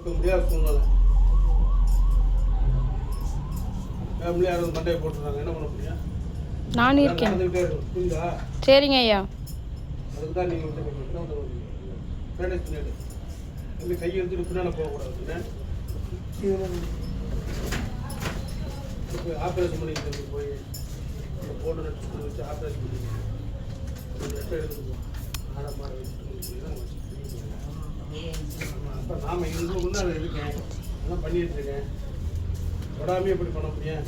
இப்போ முடியாத சூழ்நிலை. ஃபேமிலி யாராவது மண்டையை போட்டுருந்தாங்க, என்ன பண்ண முடியும்? நான் இருக்கேன். நடந்துக்கிட்டே இருக்கும். புரியுதா? சரிங்க ஐயா. அதுக்கு தான் நீங்கள் வந்து மேனேஜ் பண்ணிடு. வந்து கையை எடுத்துட்டு பின்னால் போகக்கூடாது. ஆப்ரேஷன் பண்ணிக்கிட்டு போய் போட்டு நட்டு வச்சு ஆப்ரேஷன் பண்ணிக்கிட்டு நெட்டை எடுத்துட்டு போவோம். ஆட மாட வச்சுட்டு தான் அப்போ நாம் இருந்து முன்னாடி இருக்கேன், அதான் பண்ணிகிட்டு இருக்கேன். தொடாமே எப்படி பண்ண முடியும்?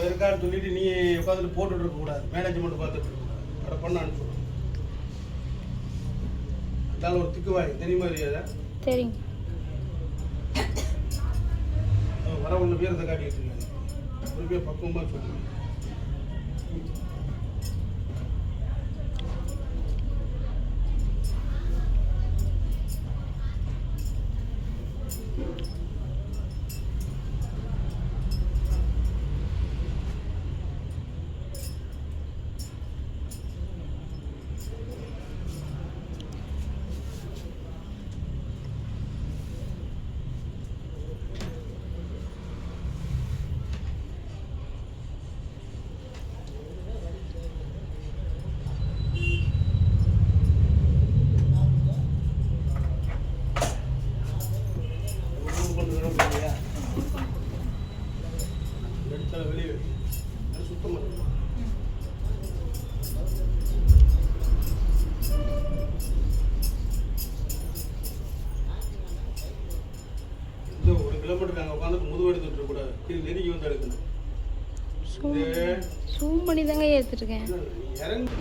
இருக்கான்னு சொல்லிட்டு நீ உட்காந்துட்டு போட்டுட்டு இருக்கக்கூடாது. மேனேஜ்மெண்ட் பார்த்துட்டு இருக்கக்கூடாது. அதை பண்ண அனுப்பிவிடும். அதனால ஒரு திக்குவாய் தெரியுமா தெரியாதா? சரிங்க. வர ஒன்று பேர் அதை காட்டிட்டு இருக்காங்க. ஒரு பேர் பக்குவமாக சொல்லுங்க. வெளியே சுத்தம் பண்ணுங்க. இந்த 1 கிலோமீட்டருக்கு அங்கே உட்காந்து முதுகு எடுத்துட்டு இருக்கக்கூடாது. இது நெருங்கி வந்து எடுக்கணும். ஜூம் பண்ணி தாங்க ஏற்றுருக்கேன். இறங்கி